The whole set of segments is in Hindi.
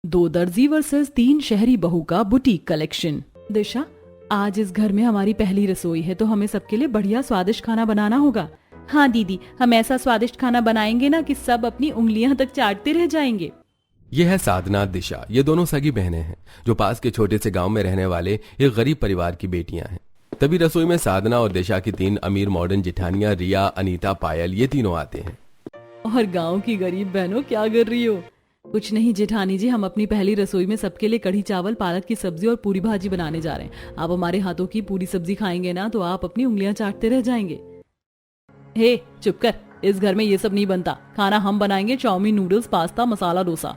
दो दर्जी वर्सेस 3 शहरी बहू का बुटीक कलेक्शन। दिशा, आज इस घर में हमारी पहली रसोई है तो हमें सबके लिए बढ़िया स्वादिष्ट खाना बनाना होगा। हाँ दीदी, हम ऐसा स्वादिष्ट खाना बनाएंगे ना कि सब अपनी उंगलियां तक चाटते रह जाएंगे। ये है साधना, दिशा। ये दोनों सगी बहनें हैं जो पास के छोटे से गांव में रहने वाले एक गरीब परिवार की बेटियां हैं। तभी रसोई में साधना और दिशा की 3 अमीर मॉडर्न जिठानियां रिया, अनीता, पायल ये तीनों आते हैं। और गांव की गरीब बहनों, क्या कर रही हो? कुछ नहीं जेठानी जी, हम अपनी पहली रसोई में सबके लिए कढ़ी चावल, पालक की सब्जी और पूरी भाजी बनाने जा रहे हैं। आप हमारे हाथों की पूरी सब्जी खाएंगे ना तो आप अपनी उंगलियां चाटते रह जाएंगे। हे चुप कर, इस घर में ये सब नहीं बनता। खाना हम बनाएंगे, chowmein, noodles, pasta, masala dosa.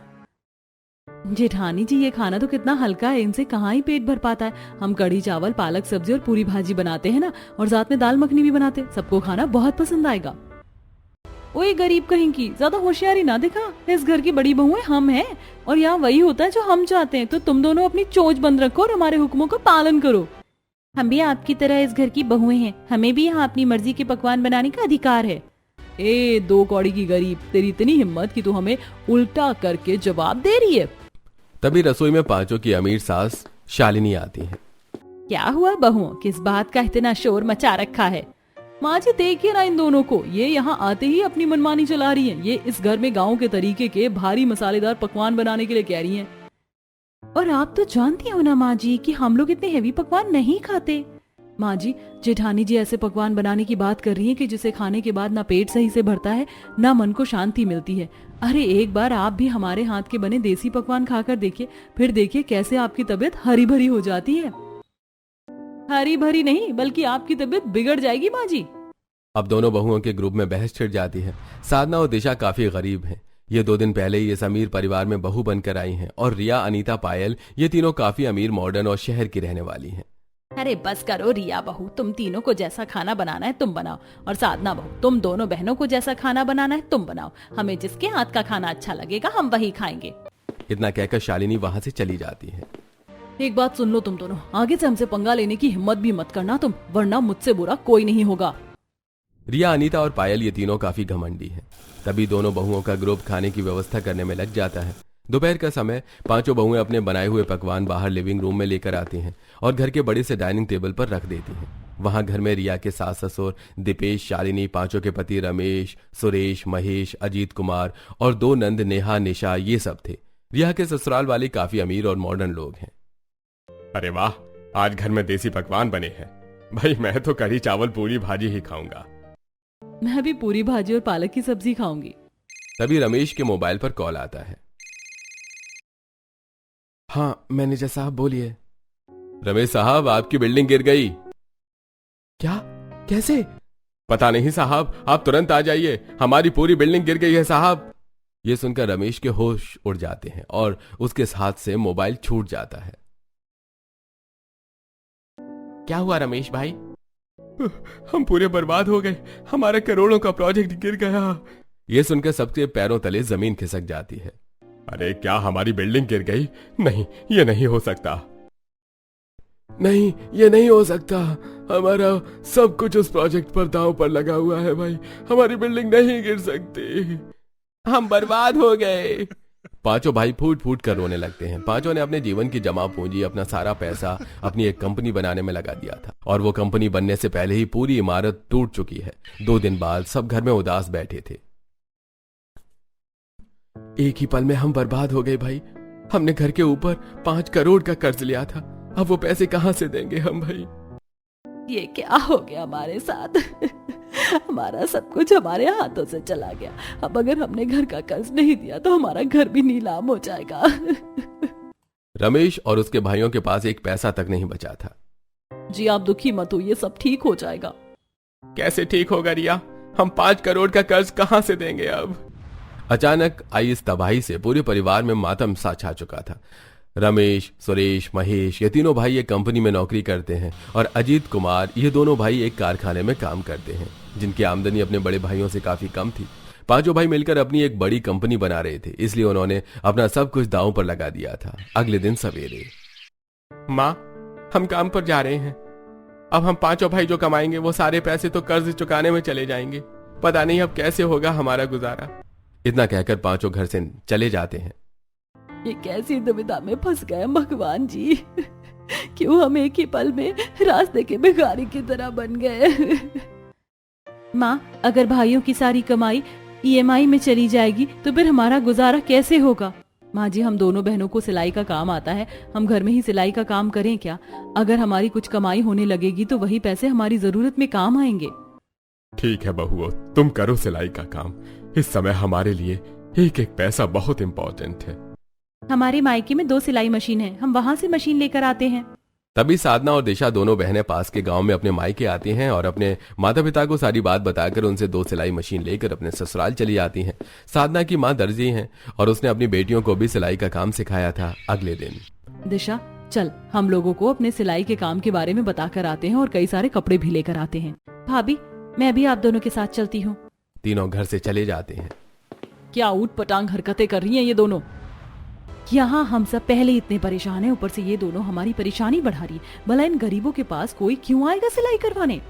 जेठानी जी, ये खाना तो कितना हल्का है, इनसे कहाँ ही पेट भर पाता है। हम कढ़ी चावल, पालक सब्जी और पूरी भाजी बनाते हैं ना, और साथ में दाल मखनी भी बनाते हैं। सबको खाना बहुत पसंद आएगा। ओए गरीब कहीं की, ज्यादा होशियारी ना दिखा। इस घर की बड़ी बहुएं हम हैं और यहाँ वही होता है जो हम चाहते हैं। तो तुम दोनों अपनी चोंच बंद रखो और हमारे हुक्मों का पालन करो। हम भी आपकी तरह इस घर की बहुएं हैं, हमें भी यहाँ अपनी मर्जी के पकवान बनाने का अधिकार है। ए दो कौड़ी की गरीब, तेरी इतनी हिम्मत कि तू हमें उल्टा करके जवाब दे रही है। तभी रसोई में पांचों की अमीर सास शालिनी आती है। क्या हुआ बहुओं, किस बात का इतना शोर मचा रखा है? माँ जी देखिए ना इन दोनों को, ये यहाँ आते ही अपनी मनमानी चला रही हैं। ये इस घर में गांव के तरीके के भारी मसालेदार पकवान बनाने के लिए कह रही हैं। और आप तो जानती हो ना माँ जी कि हम लोग इतने हेवी पकवान नहीं खाते। माँ जी, जेठानी जी ऐसे पकवान बनाने की बात कर रही हैं कि जिसे खाने के बाद ना पेट सही से भरता है, ना मन को शांति मिलती है। अरे एक बार आप भी हमारे हाथ के बने देसी पकवान खाकर देखिए, फिर देखिए कैसे आपकी तबीयत हरी भरी हो जाती है। हरी भरी नहीं, बल्कि आपकी तबीयत बिगड़ जाएगी माँ जी। अब दोनों बहुओं के ग्रुप में बहस छिड़ जाती है। साधना और दिशा काफी गरीब हैं। ये 2 दिन पहले ही इस अमीर परिवार में बहू बनकर आई हैं। और रिया, अनीता, पायल ये तीनों काफी अमीर, मॉडर्न और शहर की रहने वाली हैं। अरे बस करो रिया बहू, तुम तीनों को जैसा खाना बनाना है तुम बनाओ, और साधना बहू, तुम दोनों बहनों को जैसा खाना बनाना है तुम बनाओ। हमें जिसके हाथ का खाना अच्छा लगेगा हम वही खाएंगे। इतना कहकर शालिनी वहां से चली जाती है। एक बात सुन लो तुम दोनों, आगे से हमसे पंगा लेने की हिम्मत भी मत करना तुम, वरना मुझसे बुरा कोई नहीं होगा। रिया, अनीता और पायल ये तीनों काफी घमंडी हैं। तभी दोनों बहुओं का ग्रुप खाने की व्यवस्था करने में लग जाता है। दोपहर का समय, पांचों बहुएं अपने बनाए हुए पकवान बाहर लिविंग रूम में लेकर आती हैं और घर के बड़े से डाइनिंग टेबल पर रख देती हैं। वहां घर में रिया के सास ससुर दीपेश, शालिनी, पांचों के पति रमेश, सुरेश, महेश, अजीत कुमार और 2 नंद, नेहा, निशा ये सब थे। रिया के ससुराल वाले काफी अमीर और मॉडर्न लोग हैं। अरे वाह, आज घर में देसी पकवान बने हैं। भाई मैं तो कढ़ी चावल पूरी भाजी ही खाऊंगा। मैं भी पूरी भाजी और पालक की सब्जी खाऊंगी। तभी रमेश के मोबाइल पर कॉल आता है। हाँ मैनेजर साहब बोलिए। रमेश साहब, आपकी बिल्डिंग गिर गई। क्या? कैसे? पता नहीं साहब, आप तुरंत आ जाइए, हमारी पूरी बिल्डिंग गिर गई है साहब। ये सुनकर रमेश के होश उड़ जाते हैं और उसके हाथ से मोबाइल छूट जाता है। क्या हुआ रमेश भाई? हम पूरे बर्बाद हो गए, हमारा करोड़ों का प्रोजेक्ट गिर गया। ये सुनकर सबके पैरों तले जमीन खिसक जाती है। अरे क्या हमारी बिल्डिंग गिर गई? नहीं, ये नहीं हो सकता। नहीं, ये नहीं हो सकता। हमारा सब कुछ उस प्रोजेक्ट पर दांव पर लगा हुआ है भाई, हमारी बिल्डिंग नहीं गिर सकती। हम बर्बाद हो गए। पांचों भाई फूट फूट कर रोने लगते हैं। पांचों ने अपने जीवन की जमा पूंजी, अपना सारा पैसा अपनी एक कंपनी बनाने में लगा दिया था, और वो कंपनी बनने से पहले ही पूरी इमारत टूट चुकी है। 2 दिन बाद सब घर में उदास बैठे थे। एक ही पल में हम बर्बाद हो गए भाई। हमने घर के ऊपर 5 करोड़ का कर्ज लिया था, अब वो पैसे कहां से देंगे हम भाई? ये क्या हो गया हमारे साथ? हमारा सब कुछ हमारे हाथों से चला गया। अब अगर हमने घर का कर्ज नहीं दिया तो हमारा घर भी नीलाम हो जाएगा। रमेश और उसके भाइयों के पास एक पैसा तक नहीं बचा था। जी आप दुखी मत हो, ये सब ठीक हो जाएगा। कैसे ठीक होगा रिया? हम 5 करोड़ का कर्ज कहां से देंगे अब? अचानक आई इस तबाही से पूरे परिवार में मातम सा छा चुका था। रमेश, सुरेश, महेश ये तीनों भाई एक कंपनी में नौकरी करते हैं, और अजीत कुमार ये दोनों भाई एक कारखाने में काम करते हैं, जिनकी आमदनी अपने बड़े भाइयों से काफी कम थी। पांचों भाई मिलकर अपनी एक बड़ी कंपनी बना रहे थे, इसलिए उन्होंने अपना सब कुछ दांव पर लगा दिया था। अगले दिन सवेरे, माँ हम काम पर जा रहे हैं। अब हम पांचों भाई जो कमाएंगे वो सारे पैसे तो कर्ज चुकाने में चले जाएंगे। पता नहीं अब कैसे होगा हमारा गुजारा। इतना कहकर पांचों घर से चले जाते हैं। ये कैसी दुविधा में फंस गए भगवान जी। क्यों हम एक ही पल में रास्ते के भिखारी की तरह बन गए। माँ, अगर भाइयों की सारी कमाई ईएमआई में चली जाएगी तो फिर हमारा गुजारा कैसे होगा। माँ जी, हम दोनों बहनों को सिलाई का काम आता है, हम घर में ही सिलाई का काम करें क्या? अगर हमारी कुछ कमाई होने लगेगी तो वही पैसे हमारी जरूरत में काम आएंगे। ठीक है बहुओं, तुम करो सिलाई का काम। इस समय हमारे लिए एक एक पैसा बहुत इम्पोर्टेंट है। हमारे मायके में 2 सिलाई मशीन है, हम वहाँ से मशीन लेकर आते हैं। तभी साधना और दिशा दोनों बहनें पास के गांव में अपने मायके आती हैं और अपने माता पिता को सारी बात बताकर उनसे 2 सिलाई मशीन लेकर अपने ससुराल चली आती हैं। साधना की मां दर्जी हैं और उसने अपनी बेटियों को भी सिलाई का काम सिखाया था। अगले दिन, दिशा, चल हम लोगों को अपने सिलाई के काम के बारे में बताकर आते हैं और कई सारे कपड़े भी लेकर आते हैं। भाभी, मैं भी आप दोनों के साथ चलती हूँ। तीनों घर से चले जाते हैं। क्या ऊट पटांग हरकतें कर रही हैं ये दोनों। यहाँ हम सब पहले इतने परेशान हैं, ऊपर से ये दोनों हमारी परेशानी बढ़ा रही है। भला इन गरीबों के पास कोई क्यों आएगा सिलाई करवाने।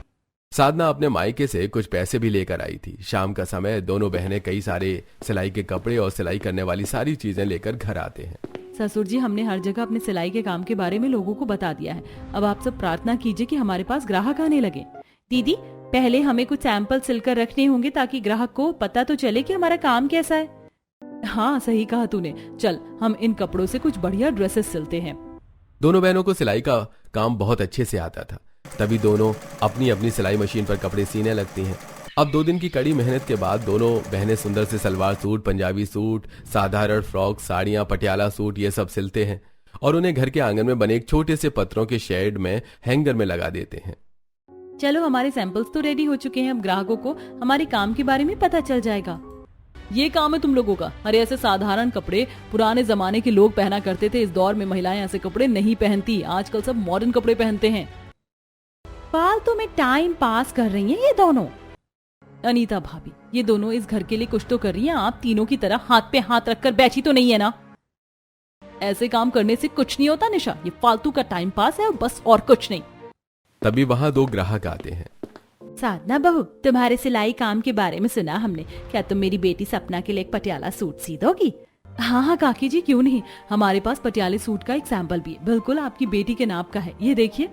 साधना अपने मायके से कुछ पैसे भी लेकर आई थी। शाम का समय दोनों बहनें कई सारे सिलाई के कपड़े और सिलाई करने वाली सारी चीजें लेकर घर आते हैं। ससुर जी, हमने हर जगह अपने सिलाई के काम के बारे में लोगों को बता दिया है। अब आप सब प्रार्थना कीजिए कि हमारे पास ग्राहक आने लगे। दीदी, पहले हमें कुछ सैंपल सिलकर रखने होंगे ताकि ग्राहक को पता तो चले कि हमारा काम कैसा है। हाँ, सही कहा तूने। चल हम इन कपड़ों से कुछ बढ़िया ड्रेसेस सिलते हैं। दोनों बहनों को सिलाई का काम बहुत अच्छे से आता था। तभी दोनों अपनी अपनी सिलाई मशीन पर कपड़े सीने लगती हैं। अब 2 दिन की कड़ी मेहनत के बाद दोनों बहनें सुंदर से सलवार सूट, पंजाबी सूट, साधारण फ्रॉक, साड़ियां, पटियाला सूट ये सब सिलते हैं और उन्हें घर के आंगन में बने एक छोटे से पत्रों के शेड में हैंगर में लगा देते हैं। चलो, हमारे सैंपल्स तो रेडी हो चुके हैं। अब ग्राहकों को हमारे काम के बारे में पता चल जाएगा। ये काम है तुम लोगों का। अरे ऐसे साधारण कपड़े पुराने जमाने के लोग पहना करते थे। इस दौर में महिलाएं ऐसे कपड़े नहीं पहनती। आजकल सब मॉडर्न कपड़े पहनते हैं। फालतू में टाइम पास कर रही हैं ये दोनों। अनीता भाभी, ये दोनों इस घर के लिए कुछ तो कर रही हैं। आप तीनों की तरह हाथ पे हाथ रखकर बैठी तो नहीं है ना। ऐसे काम करने से कुछ नहीं होता निशा। ये फालतू का टाइम पास है और बस, और कुछ नहीं। तभी वहां 2 ग्राहक आते हैं। साधना बहू, तुम्हारे सिलाई काम के बारे में सुना हमने। क्या तुम मेरी बेटी सपना के लिए एक पटियाला सूट सी दोगी? हाँ हाँ काकी जी, क्यों नहीं। हमारे पास पटियाले सूट का एक सैंपल भी है, बिल्कुल आपकी बेटी के नाप का है। ये देखिए।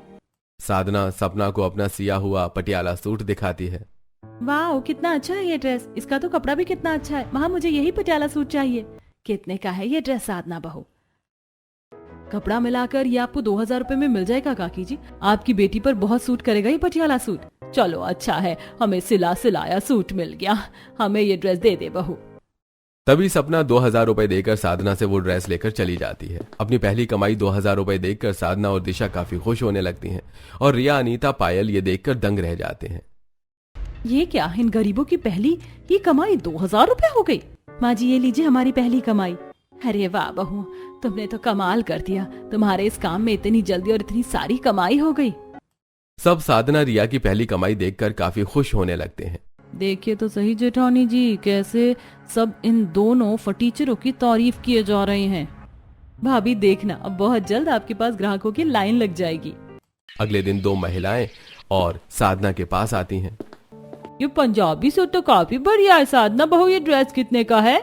साधना सपना को अपना सिया हुआ पटियाला सूट दिखाती है। वाह, कितना अच्छा है ये ड्रेस। इसका तो कपड़ा भी कितना अच्छा है। वहाँ मुझे यही पटियाला सूट चाहिए। कितने का है ये ड्रेस साधना बहू? कपड़ा मिलाकर ये आपको 2000 रुपए में मिल जाएगा काकी जी। आपकी बेटी पर बहुत सूट करेगा ये पटियाला सूट। चलो अच्छा है, हमें सिलाया सूट मिल गया। हमें ये ड्रेस दे दे बहू। तभी सपना 2000 रुपए देकर साधना से वो ड्रेस लेकर चली जाती है। अपनी पहली कमाई 2000 रुपए देखकर साधना और दिशा काफी खुश होने लगती हैं और रिया, अनीता, पायल ये देखकर दंग रह जाते हैं। ये क्या, इन गरीबों की पहली ही कमाई 2000 रुपए हो गई। माँ जी, ये लीजिए हमारी पहली कमाई। अरे वाह बहू, तुमने तो कमाल कर दिया। तुम्हारे इस काम में इतनी जल्दी और इतनी सारी कमाई हो गई। सब साधना रिया की पहली कमाई देखकर काफी खुश होने लगते हैं। देखिए तो सही जेठानी जी, कैसे सब इन दोनों फटीचरों की तारीफ किए जा रहे हैं। भाभी देखना, अब बहुत जल्द आपके पास ग्राहकों की लाइन लग जाएगी। अगले दिन 2 महिलाएं और साधना के पास आती हैं। ये पंजाबी सूट तो काफी बढ़िया है साधना बहू। ये ड्रेस कितने का है?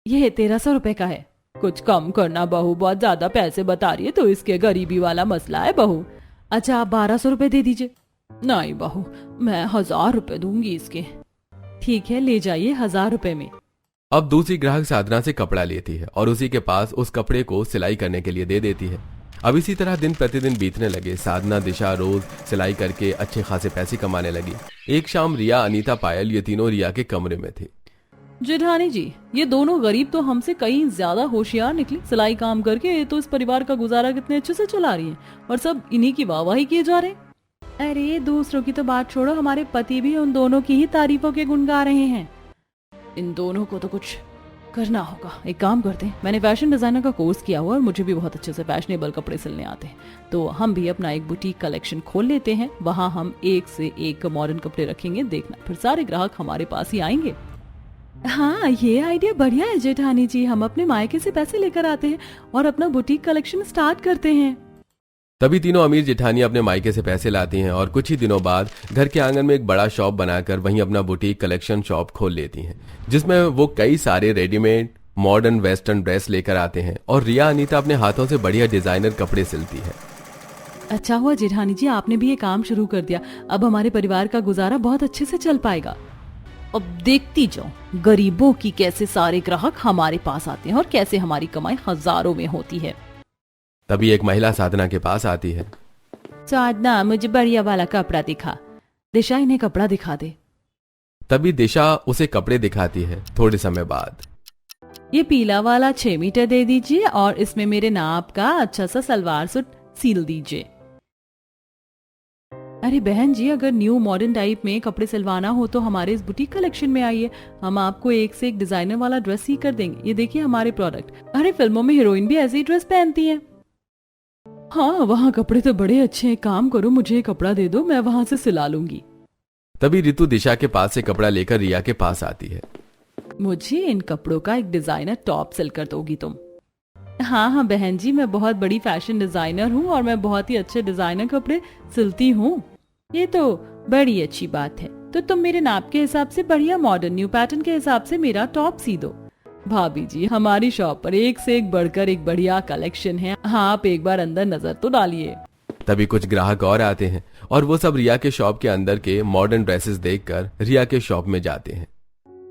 ये 1300 रुपए का है। कुछ कम करना बहू, बहुत ज्यादा पैसे बता रही है तो इसके गरीबी वाला मसला है बहू। अच्छा, आप 1200 रुपए दे दीजिए। नहीं बहू, मैं 1000 रुपए दूंगी इसके। ठीक है, ले जाइए 1000 रुपए में। अब दूसरी ग्राहक साधना से कपड़ा लेती है और उसी के पास उस कपड़े को सिलाई करने के लिए दे देती है। अब इसी तरह दिन प्रतिदिन बीतने लगे। साधना, दिशा रोज सिलाई करके अच्छे खासे पैसे कमाने लगी। एक शाम रिया, अनीता, पायल ये तीनों रिया के कमरे में थे। जेठानी जी, ये दोनों गरीब तो हमसे कहीं ज्यादा होशियार निकली। सिलाई काम करके तो इस परिवार का गुजारा कितने अच्छे से चला रही है और सब इन्हीं की वाहवाही किए जा रहे हैं। अरे दूसरों की तो बात छोड़ो, हमारे पति भी उन दोनों की ही तारीफों के गुण गा रहे हैं। इन दोनों को तो कुछ करना होगा। एक काम करते हैं, मैंने फैशन डिजाइनर का कोर्स किया हुआ और मुझे भी बहुत अच्छे से फैशनेबल कपड़े सिलने आते हैं, तो हम भी अपना एक बुटीक कलेक्शन खोल लेते हैं। वहां हम एक से एक मॉडर्न कपड़े रखेंगे। देखना, फिर सारे ग्राहक हमारे पास ही आएंगे। हाँ, ये आइडिया बढ़िया है जेठानी जी। हम अपने मायके से पैसे लेकर आते हैं और अपना बुटीक कलेक्शन स्टार्ट करते हैं। तभी तीनों अमीर जेठानी अपने मायके से पैसे लाती हैं और कुछ ही दिनों बाद घर के आंगन में एक बड़ा शॉप बनाकर वहीं अपना बुटीक कलेक्शन शॉप खोल लेती हैं, जिसमें वो कई सारे रेडीमेड मॉडर्न वेस्टर्न ड्रेस लेकर आते हैं और रिया अनीता अपने हाथों से बढ़िया डिजाइनर कपड़े सिलती है। अच्छा हुआ जेठानी जी आपने भी ये काम शुरू कर दिया, अब हमारे परिवार का गुजारा बहुत अच्छे से चल पाएगा। अब देखती जाओ गरीबों की कैसे सारे ग्राहक हमारे पास आते हैं और कैसे हमारी कमाई हजारों में होती है। तभी एक महिला साधना के पास आती है। साधना मुझे बढ़िया वाला कपड़ा दिखा। दिशा इन्हें कपड़ा दिखा दे। तभी दिशा उसे कपड़े दिखाती है। थोड़े समय बाद ये पीला वाला 6 मीटर दे दीजिए और इसमें मेरे नाप का अच्छा सा सलवार सूट सील दीजिए। अरे बहन जी अगर न्यू मॉडर्न टाइप में कपड़े सिलवाना हो तो हमारे इस बुटीक कलेक्शन में आइए, हम आपको एक से एक डिजाइनर वाला ड्रेस सी कर देंगे। ये देखिए हमारे प्रोडक्ट। अरे फिल्मों में हीरोइन भी ऐसे ही ड्रेस पहनती हैं। हाँ वहाँ कपड़े तो बड़े अच्छे हैं, काम करो मुझे ये कपड़ा दे दो, मैं वहां से सिला लूंगी। तभी रितु दिशा के पास से कपड़ा लेकर रिया के पास आती है। मुझे इन कपड़ों का एक डिजाइनर टॉप सिल कर दोगी तुम? हाँ बहन जी मैं बहुत बड़ी फैशन डिजाइनर हूँ और मैं बहुत ही अच्छे डिजाइनर कपड़े सिलती हूँ। ये तो बड़ी अच्छी बात है, तो तुम मेरे नाप के हिसाब से बढ़िया मॉडर्न न्यू पैटर्न के हिसाब से मेरा टॉप सी दो। भाभी जी हमारी शॉप पर एक से एक बढ़कर एक बढ़िया कलेक्शन है, हाँ आप एक बार अंदर नजर तो डालिए। तभी कुछ ग्राहक और आते हैं और वो सब रिया के शॉप के अंदर के मॉडर्न ड्रेसेस देखकर रिया के शॉप में जाते हैं।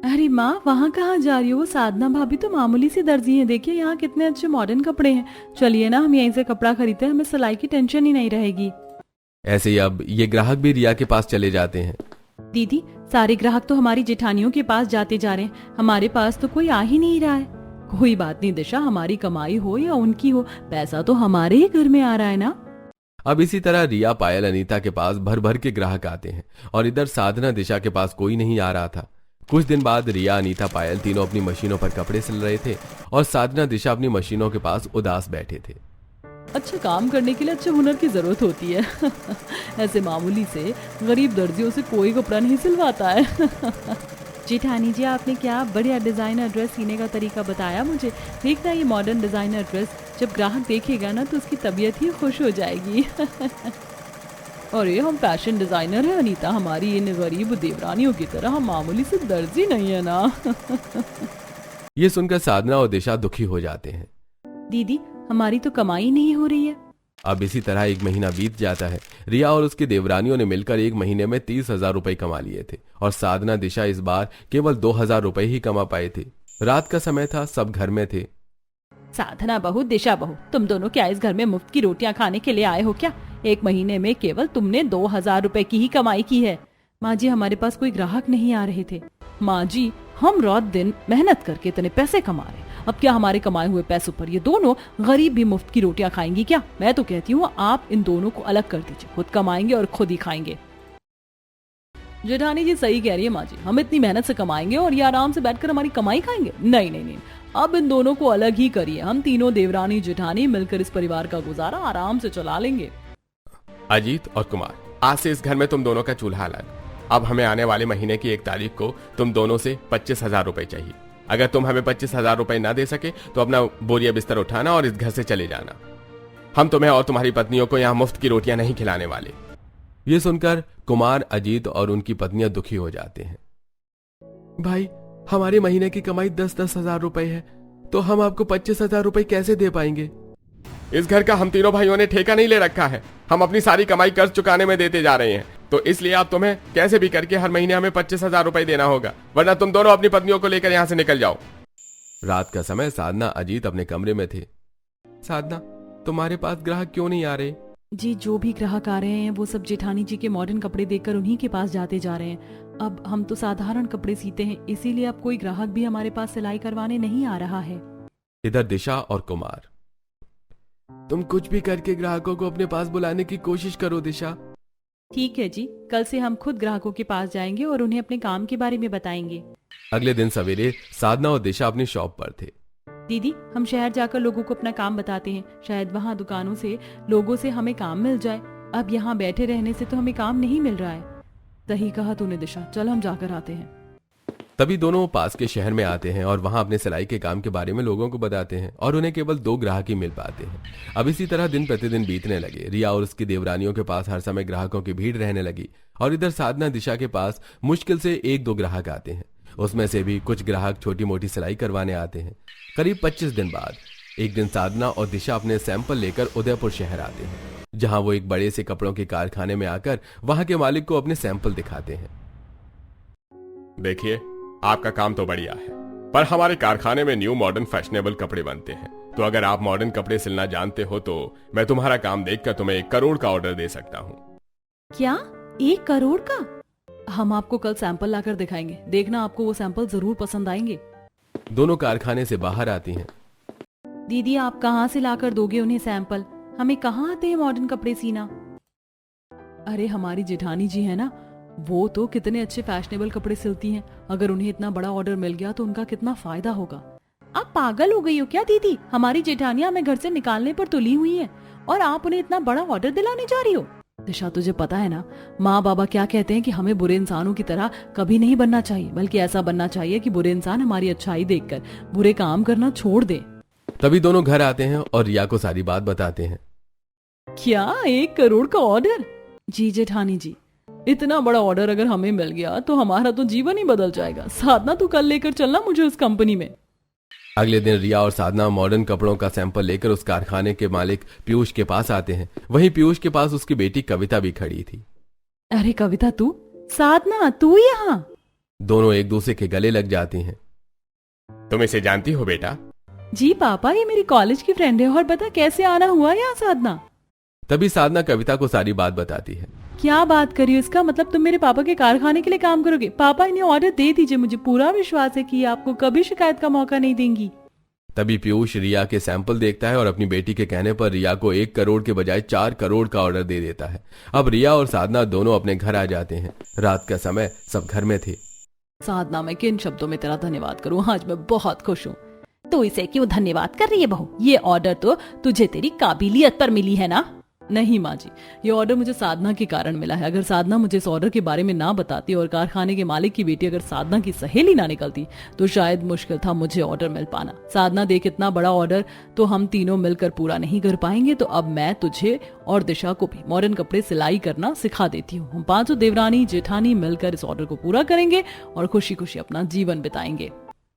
अरे माँ वहाँ कहाँ जा रही हो? वो साधना भाभी तो मामूली सी दर्जी है, देखिए यहाँ कितने अच्छे मॉडर्न कपड़े हैं। चलिए ना हम यहीं से कपड़ा खरीदते हैं, हमें सिलाई की टेंशन ही नहीं रहेगी। ऐसे ही अब ये ग्राहक भी रिया के पास चले जाते हैं। दीदी सारे ग्राहक तो हमारी जेठानियों के पास जाते जा रहे हैं, हमारे पास तो कोई आ ही नहीं रहा है। कोई बात नहीं दिशा, हमारी कमाई हो या उनकी हो, पैसा तो हमारे ही घर में आ रहा है ना। अब इसी तरह रिया पायल अनीता के पास भर भर के ग्राहक आते हैं और इधर साधना दिशा के पास कोई नहीं आ रहा था। कुछ दिन बाद रिया अनीता पायल तीनों अपनी मशीनों पर कपड़े सिल रहे थे और साधना दिशा अपनी मशीनों के पास उदास बैठे थे। अच्छा काम करने के लिए अच्छे हुनर की जरूरत होती है। ऐसे मामूली से गरीब दर्जियों से कोई कपड़ा नहीं सिलवाता है। जेठानी जी आपने क्या बढ़िया डिजाइनर ड्रेस सीने का तरीका बताया मुझे। देखना ये मॉडर्न डिजाइनर ड्रेस जब ग्राहक देखेगा ना तो उसकी तबीयत ही खुश हो जाएगी। अरे हम फैशन डिजाइनर है अनीता, हमारी इन गरीब देवरानियों की तरह हम मामूली से दर्जी नहीं है ना। ये सुनकर साधना और दिशा दुखी हो जाते हैं। दीदी हमारी तो कमाई नहीं हो रही है। अब इसी तरह एक महीना बीत जाता है। रिया और उसकी देवरानियों ने मिलकर एक महीने में 30,000 रुपए कमा लिए थे और साधना दिशा इस बार केवल 2,000 रुपए ही कमा पाए थे। रात का समय था, सब घर में थे। साधना बहू दिशा बहू तुम दोनों क्या इस घर में मुफ्त की रोटियां खाने के लिए आए हो क्या? एक महीने में केवल तुमने 2,000 रुपए की ही कमाई की है। माँ जी हमारे पास कोई ग्राहक नहीं आ रहे थे। माँ जी हम रात दिन मेहनत करके इतने पैसे कमा रहे, अब क्या हमारे कमाए हुए पैसों पर ये दोनों गरीब भी मुफ्त की रोटियां खाएंगी क्या? मैं तो कहती हूँ आप इन दोनों को अलग कर दीजिए, खुद कमाएंगे और खुद ही खाएंगे। जेठानी जी सही कह रही है माँ जी, हम इतनी मेहनत से कमाएंगे और ये आराम से बैठकर हमारी कमाई खाएंगे? नहीं नहीं नहीं, अब इन दोनों को अलग ही करिए, हम तीनों देवरानी जेठानी मिलकर इस परिवार का गुजारा आराम से चला लेंगे। अजीत और कुमार आज से इस घर में तुम दोनों का चूल्हा अलग। अब हमें आने वाले महीने की 1 तारीख को तुम दोनों से 25,000 रुपए चाहिए। अगर तुम हमें 25,000 रुपए ना दे सके तो अपना बोरिया बिस्तर उठाना और इस घर से चले जाना। हम तुम्हें और तुम्हारी पत्नियों को यहाँ मुफ्त की रोटियां नहीं खिलाने वाले। ये सुनकर कुमार, अजीत और उनकी पत्नियां दुखी हो जाते हैं। भाई हमारे महीने की कमाई 10-10 हजार रुपए है, तो हम आपको 25,000 रुपए कैसे दे पाएंगे? इस घर का हम तीनों भाइयों ने ठेका नहीं ले रखा है, हम अपनी सारी कमाई कर्ज चुकाने में देते जा रहे हैं, तो इसलिए आप तुम्हें कैसे भी करके हर महीने हमें 25,000 रुपए देना होगा, वरना तुम दोनों अपनी पत्नियों को लेकर यहाँ से निकल जाओ। रात का समय साधना, अजीत अपने कमरे में थे। साधना तुम्हारे पास ग्राहक क्यों नहीं आ रहे? जी जो भी ग्राहक आ रहे हैं वो सब जेठानी जी के मॉडर्न कपड़े देखकर उन्हीं के पास जाते जा रहे हैं। अब हम तो साधारण कपड़े सीते हैं, इसीलिए अब कोई ग्राहक भी हमारे पास सिलाई करवाने नहीं आ रहा है। इधर दिशा और कुमार, तुम कुछ भी करके ग्राहकों को अपने पास बुलाने की कोशिश करो दिशा। ठीक है जी, कल से हम खुद ग्राहकों के पास जाएंगे और उन्हें अपने काम के बारे में बताएंगे। अगले दिन सवेरे साधना और दिशा अपनी शॉप पर थे। दीदी हम शहर जाकर लोगों को अपना काम बताते हैं, शायद वहाँ दुकानों से लोगों से हमें काम मिल जाए। अब यहाँ बैठे रहने से तो हमें काम नहीं मिल रहा है। सही कहा तूने दिशा, चल हम जाकर आते हैं। तभी दोनों पास के शहर में आते हैं और वहां अपने सिलाई के काम के बारे में लोगों को बताते हैं और उन्हें केवल 2 ग्राहक ही मिल पाते हैं। अब इसी तरह दिन प्रतिदिन बीतने लगे। रिया और उसकी देवरानियों के पास हर समय ग्राहकों की भीड़ रहने लगी और इधर साधना दिशा के पास मुश्किल से 1-2 ग्राहक आते हैं। उसमें से भी कुछ ग्राहक छोटी मोटी सिलाई करवाने आते हैं। करीब 25 दिन बाद एक दिन साधना और दिशा अपने सैंपल लेकर उदयपुर शहर आते हैं, जहां वो एक बड़े से कपड़ों के कारखाने में आकर वहां के मालिक को अपने सैंपल दिखाते हैं। देखिए, आपका काम तो बढ़िया है, पर हमारे कारखाने में न्यू मॉडर्न फैशनेबल कपड़े बनते हैं, तो अगर आप मॉडर्न कपड़े सिलना जानते हो तो मैं तुम्हारा काम देखकर तुम्हें 1 करोड़ का ऑर्डर दे सकता हूँ। क्या 1 करोड़ का? हम आपको कल सैंपल लाकर दिखाएंगे, देखना आपको वो सैंपल जरूर पसंद आएंगे। दोनों कारखाने से बाहर आती हैं। दीदी, आप कहाँ से लाकर दोगे उन्हें सैंपल? हमें कहाँ आते हैं मॉडर्न कपड़े सीना? अरे हमारी जेठानी जी है ना, वो तो कितने अच्छे फैशनेबल कपड़े सिलती हैं। अगर उन्हें इतना बड़ा ऑर्डर मिल गया तो उनका कितना फायदा होगा। आप पागल हो गई हो क्या दीदी? हमारी जेठानियां हमें घर से निकालने पर तुली हुई हैं और आप उन्हें इतना बड़ा ऑर्डर दिलाने जा रही हो। दिशा, तुझे पता है ना माँ बाबा क्या कहते हैं कि हमें बुरे इंसानों की तरह कभी नहीं बनना चाहिए, बल्कि ऐसा बनना चाहिए कि बुरे इंसान हमारी अच्छाई देखकर बुरे काम करना छोड़ दे। तभी दोनों घर आते हैं और रिया को सारी बात बताते हैं। क्या 1 करोड़ का ऑर्डर? जी जेठानी जी, इतना बड़ा ऑर्डर अगर हमें मिल गया तो हमारा तो जीवन ही बदल जाएगा। साधना, तू कल लेकर चलना मुझे उस कंपनी में। अगले दिन रिया और साधना मॉडर्न कपड़ों का सैंपल लेकर उस कारखाने के मालिक पीयूष के पास आते हैं। वहीं पीयूष के पास उसकी बेटी कविता भी खड़ी थी। अरे कविता, तू? साधना, तू यहाँ? दोनों एक दूसरे के गले लग जाती हैं। तुम इसे जानती हो बेटा? जी पापा, ये मेरी कॉलेज की फ्रेंड है। और बता कैसे आना हुआ यहाँ साधना? तभी साधना कविता को सारी बात बताती है। क्या बात करी हो? इसका मतलब तुम मेरे पापा के कारखाने के लिए काम करोगे? पापा, इन्हें ऑर्डर दे दीजिए, मुझे पूरा विश्वास है कि ये आपको कभी शिकायत का मौका नहीं देंगी। तभी पीयूष रिया के सैंपल देखता है और अपनी बेटी के कहने पर रिया को 1 करोड़ के बजाय 4 करोड़ का ऑर्डर दे देता है। अब रिया और साधना दोनों अपने घर आ जाते हैं। रात का समय, सब घर में थे। साधना, मैं किन शब्दों में तेरा धन्यवाद करूं? आज मैं बहुत खुश हूँ। तो इसे क्यों धन्यवाद कर रही है बहू? ये ऑर्डर तो तुझे तेरी काबिलियत पर मिली है ना? नहीं माँ जी, ये ऑर्डर मुझे साधना के कारण मिला है। अगर साधना मुझे इस ऑर्डर के बारे में ना बताती और कारखाने के मालिक की बेटी अगर साधना की सहेली ना निकलती तो शायद मुश्किल था मुझे ऑर्डर मिल पाना। साधना, देख, इतना बड़ा ऑर्डर तो हम तीनों मिलकर पूरा नहीं कर पाएंगे, तो अब मैं तुझे और दिशा को भी मॉडर्न कपड़े सिलाई करना सिखा देती हूँ। हम 5 देवरानी जेठानी मिलकर इस ऑर्डर को पूरा करेंगे और खुशी खुशी अपना जीवन बिताएंगे।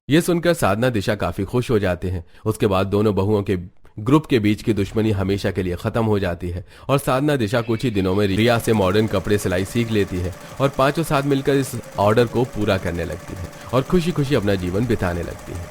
ये सुनकर साधना दिशा काफी खुश हो जाते हैं। उसके बाद दोनों बहुओं के ग्रुप के बीच की दुश्मनी हमेशा के लिए खत्म हो जाती है और साधना दिशा कुछ ही दिनों में रिया से मॉडर्न कपड़े सिलाई सीख लेती है और 5 साथ मिलकर इस ऑर्डर को पूरा करने लगती है और खुशी खुशी अपना जीवन बिताने लगती है।